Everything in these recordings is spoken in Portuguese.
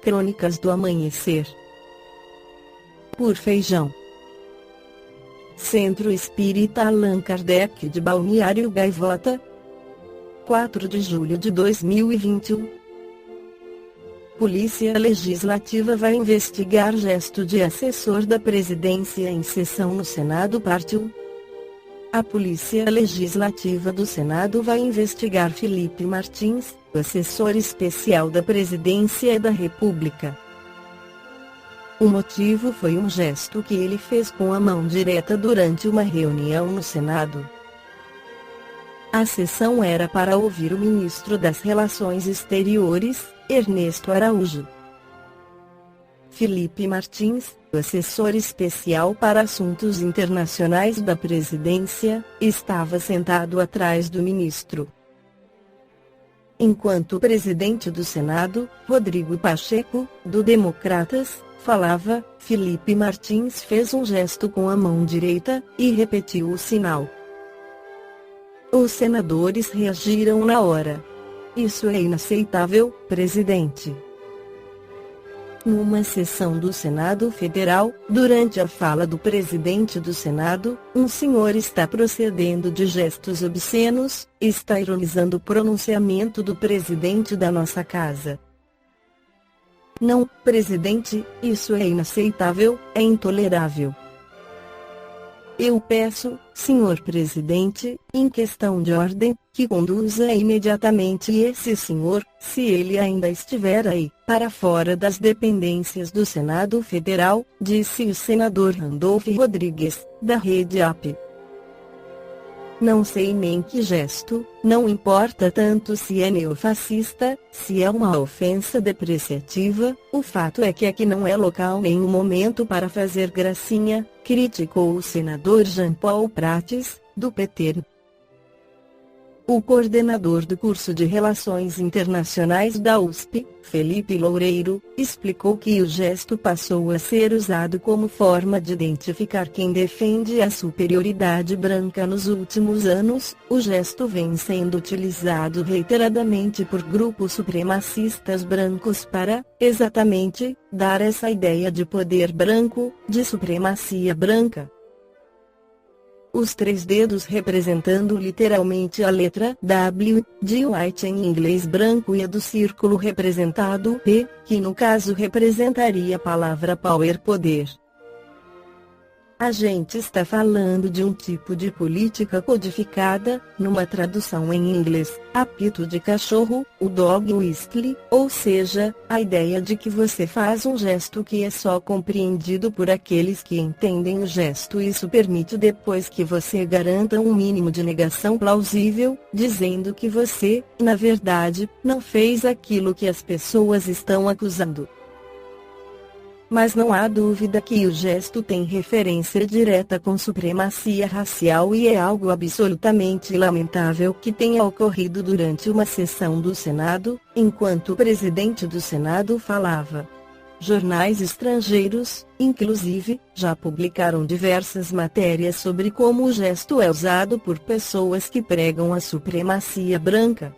Crônicas do Amanhecer. Por Feijão. Centro Espírita Allan Kardec de Balneário Gaivota, 4 de julho de 2021. Polícia Legislativa vai investigar gesto de assessor da presidência em sessão no Senado. Parte 1. A Polícia Legislativa do Senado vai investigar Felipe Martins, assessor especial da Presidência da República. O motivo foi um gesto que ele fez com a mão direita durante uma reunião no Senado. A sessão era para ouvir o ministro das Relações Exteriores, Ernesto Araújo. Felipe Martins, assessor especial para assuntos internacionais da presidência, estava sentado atrás do ministro. Enquanto o presidente do Senado, Rodrigo Pacheco, do Democratas, falava, Felipe Martins fez um gesto com a mão direita, e repetiu o sinal. Os senadores reagiram na hora. Isso é inaceitável, presidente. Numa sessão do Senado Federal, durante a fala do presidente do Senado, um senhor está procedendo de gestos obscenos, está ironizando o pronunciamento do presidente da nossa casa. Não, presidente, isso é inaceitável, é intolerável. Eu peço, senhor presidente, em questão de ordem, que conduza imediatamente esse senhor, se ele ainda estiver aí, para fora das dependências do Senado Federal, disse o senador Randolfo Rodrigues, da Rede AP. Não sei nem que gesto, não importa tanto se é neofascista, se é uma ofensa depreciativa, o fato é que aqui não é local nem o momento para fazer gracinha, criticou o senador Jean Paul Prates, do PT. O coordenador do curso de Relações Internacionais da USP, Felipe Loureiro, explicou que o gesto passou a ser usado como forma de identificar quem defende a superioridade branca nos últimos anos. O gesto vem sendo utilizado reiteradamente por grupos supremacistas brancos para, exatamente, dar essa ideia de poder branco, de supremacia branca. Os 3 dedos representando literalmente a letra W, de white em inglês branco, e a do círculo representado P, que no caso representaria a palavra power, poder. A gente está falando de um tipo de política codificada, numa tradução em inglês, apito de cachorro, o dog whistle, ou seja, a ideia de que você faz um gesto que é só compreendido por aqueles que entendem o gesto. Isso permite depois que você garanta um mínimo de negação plausível, dizendo que você, na verdade, não fez aquilo que as pessoas estão acusando. Mas não há dúvida que o gesto tem referência direta com supremacia racial, e é algo absolutamente lamentável que tenha ocorrido durante uma sessão do Senado, enquanto o presidente do Senado falava. Jornais estrangeiros, inclusive, já publicaram diversas matérias sobre como o gesto é usado por pessoas que pregam a supremacia branca.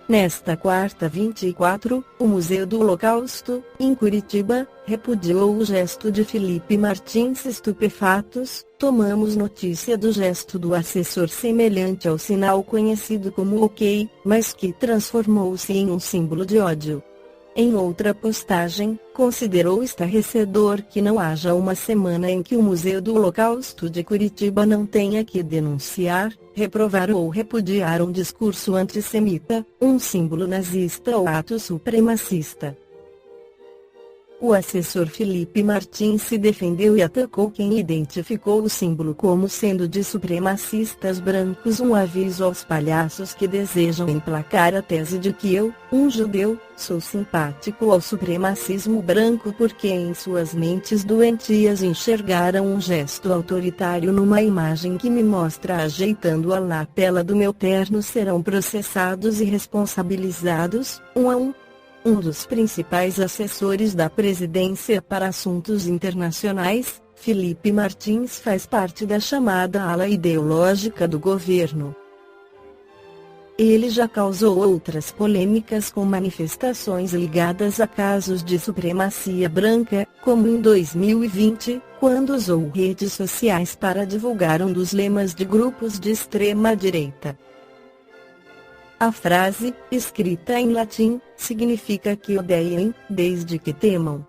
Nesta quarta 24, o Museu do Holocausto, em Curitiba, repudiou o gesto de Felipe Martins. Estupefatos, tomamos notícia do gesto do assessor semelhante ao sinal conhecido como OK, mas que transformou-se em um símbolo de ódio. Em outra postagem, considerou estarrecedor que não haja uma semana em que o Museu do Holocausto de Curitiba não tenha que denunciar, reprovar ou repudiar um discurso antissemita, um símbolo nazista ou ato supremacista. O assessor Felipe Martins se defendeu e atacou quem identificou o símbolo como sendo de supremacistas brancos, um aviso aos palhaços que desejam emplacar a tese de que eu, um judeu, sou simpático ao supremacismo branco porque em suas mentes doentias enxergaram um gesto autoritário numa imagem que me mostra ajeitando a lapela do meu terno, serão processados e responsabilizados, 1 a 1. Um dos principais assessores da presidência para assuntos internacionais, Felipe Martins, faz parte da chamada ala ideológica do governo. Ele já causou outras polêmicas com manifestações ligadas a casos de supremacia branca, como em 2020, quando usou redes sociais para divulgar um dos lemas de grupos de extrema-direita. A frase, escrita em latim, significa que odeiem, desde que temam.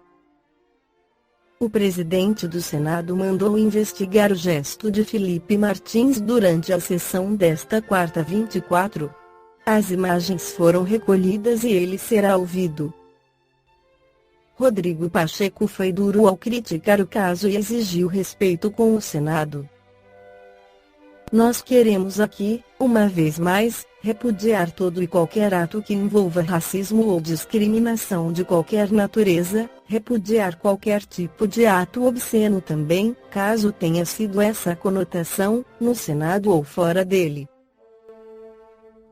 O presidente do Senado mandou investigar o gesto de Felipe Martins durante a sessão desta quarta 24. As imagens foram recolhidas e ele será ouvido. Rodrigo Pacheco foi duro ao criticar o caso e exigiu respeito com o Senado. Nós queremos aqui, uma vez mais, repudiar todo e qualquer ato que envolva racismo ou discriminação de qualquer natureza, repudiar qualquer tipo de ato obsceno também, caso tenha sido essa a conotação, no Senado ou fora dele.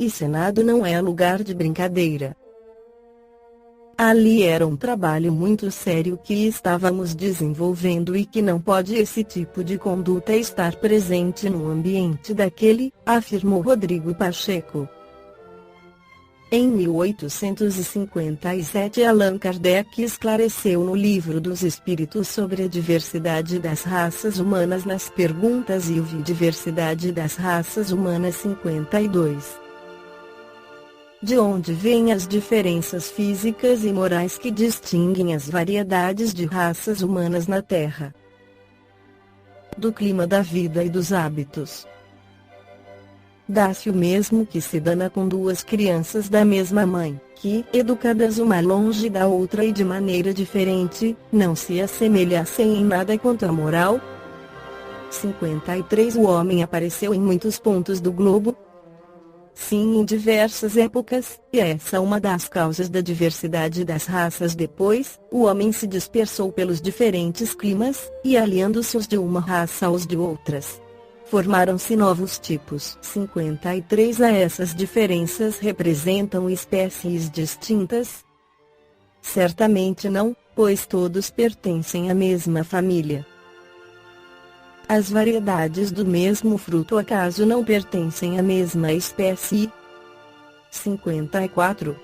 E Senado não é lugar de brincadeira. Ali era um trabalho muito sério que estávamos desenvolvendo e que não pode esse tipo de conduta estar presente no ambiente daquele, afirmou Rodrigo Pacheco. Em 1857 Allan Kardec esclareceu no Livro dos Espíritos sobre a diversidade das raças humanas nas perguntas e o Diversidade das Raças Humanas 52. De onde vêm as diferenças físicas e morais que distinguem as variedades de raças humanas na Terra? Do clima da vida e dos hábitos. Dá-se o mesmo que se dana com duas crianças da mesma mãe, que, educadas uma longe da outra e de maneira diferente, não se assemelhassem em nada quanto à moral? 53 O homem apareceu em muitos pontos do globo. Sim, em diversas épocas, e essa é uma das causas da diversidade das raças. Depois, o homem se dispersou pelos diferentes climas, e aliando-se os de uma raça aos de outras, formaram-se novos tipos. 53 A essas diferenças representam espécies distintas? Certamente não, pois todos pertencem à mesma família. As variedades do mesmo fruto acaso não pertencem à mesma espécie? 54.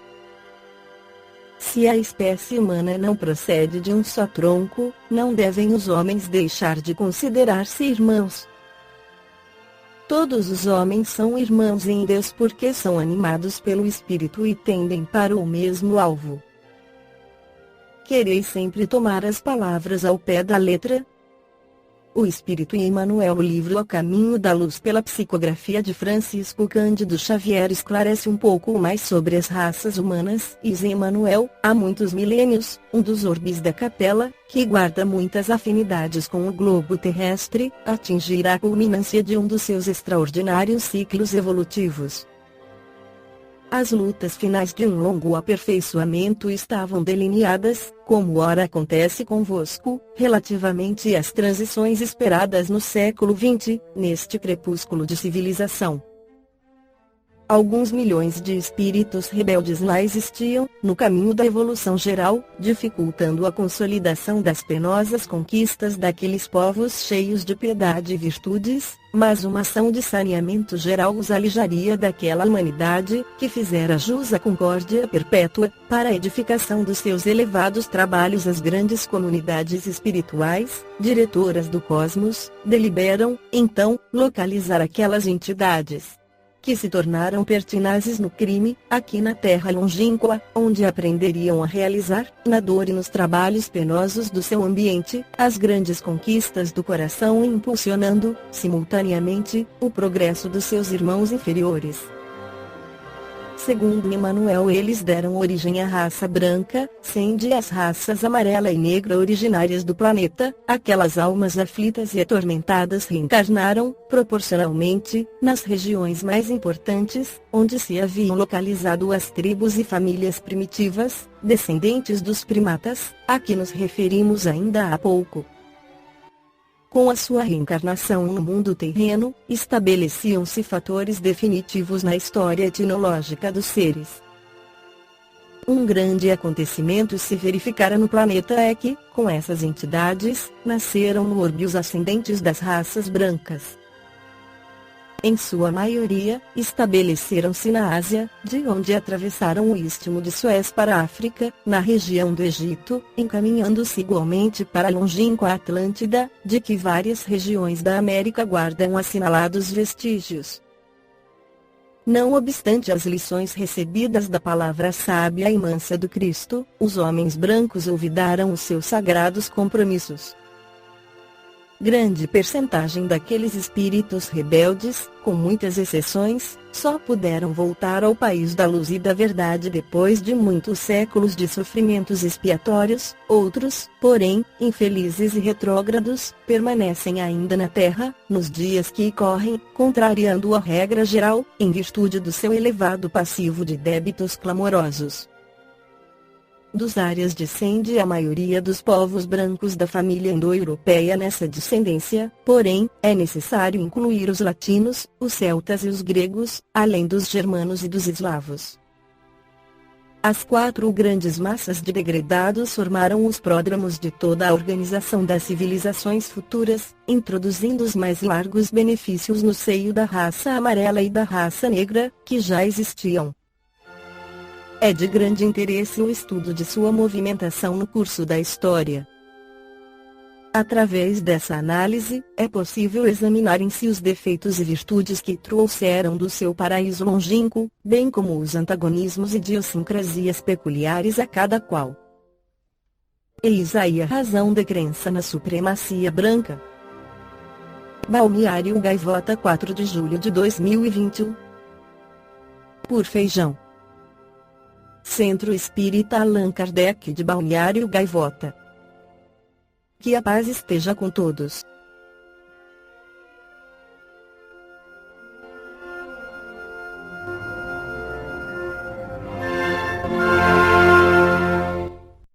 Se a espécie humana não procede de um só tronco, não devem os homens deixar de considerar-se irmãos. Todos os homens são irmãos em Deus porque são animados pelo Espírito e tendem para o mesmo alvo. Quereis sempre tomar as palavras ao pé da letra? O Espírito e Emmanuel. O livro A Caminho da Luz, pela psicografia de Francisco Cândido Xavier, esclarece um pouco mais sobre as raças humanas. E Emmanuel, há muitos milênios, um dos orbes da capela, que guarda muitas afinidades com o globo terrestre, atingirá a culminância de um dos seus extraordinários ciclos evolutivos. As lutas finais de um longo aperfeiçoamento estavam delineadas, como ora acontece convosco, relativamente às transições esperadas no século XX, neste crepúsculo de civilização. Alguns milhões de espíritos rebeldes lá existiam, no caminho da evolução geral, dificultando a consolidação das penosas conquistas daqueles povos cheios de piedade e virtudes, mas uma ação de saneamento geral os alijaria daquela humanidade, que fizera jus à concórdia perpétua, para a edificação dos seus elevados trabalhos. As grandes comunidades espirituais, diretoras do cosmos, deliberam, então, localizar aquelas entidades que se tornaram pertinazes no crime, aqui na terra longínqua, onde aprenderiam a realizar, na dor e nos trabalhos penosos do seu ambiente, as grandes conquistas do coração, impulsionando, simultaneamente, o progresso dos seus irmãos inferiores. Segundo Emmanuel, eles deram origem à raça branca, sendo as raças amarela e negra originárias do planeta. Aquelas almas aflitas e atormentadas reencarnaram, proporcionalmente, nas regiões mais importantes, onde se haviam localizado as tribos e famílias primitivas, descendentes dos primatas, a que nos referimos ainda há pouco. Com a sua reencarnação no mundo terreno, estabeleciam-se fatores definitivos na história etnológica dos seres. Um grande acontecimento se verificara no planeta é que, com essas entidades, nasceram no orbe os ascendentes das raças brancas. em sua maioria, estabeleceram-se na Ásia, de onde atravessaram o Istmo de Suez para a África, na região do Egito, encaminhando-se igualmente para a longínqua Atlântida, de que várias regiões da América guardam assinalados vestígios. Não obstante as lições recebidas da palavra sábia e mansa do Cristo, os homens brancos olvidaram os seus sagrados compromissos. Grande percentagem daqueles espíritos rebeldes, com muitas exceções, só puderam voltar ao país da luz e da verdade depois de muitos séculos de sofrimentos expiatórios. Outros, porém, infelizes e retrógrados, permanecem ainda na terra, nos dias que correm, contrariando a regra geral, em virtude do seu elevado passivo de débitos clamorosos. Dos áreas descende a maioria dos povos brancos da família indo-europeia. Nessa descendência, porém, é necessário incluir os latinos, os celtas e os gregos, além dos germanos e dos eslavos. As 4 grandes massas de degredados formaram os pródromos de toda a organização das civilizações futuras, introduzindo os mais largos benefícios no seio da raça amarela e da raça negra, que já existiam. É de grande interesse o estudo de sua movimentação no curso da história. Através dessa análise, é possível examinar em si os defeitos e virtudes que trouxeram do seu paraíso longínquo, bem como os antagonismos e idiosincrasias peculiares a cada qual. Eis aí a razão da crença na supremacia branca. Balneário Gaivota, 4 de julho de 2021. Por Feijão. Centro Espírita Allan Kardec de Balneário Gaivota. Que a paz esteja com todos.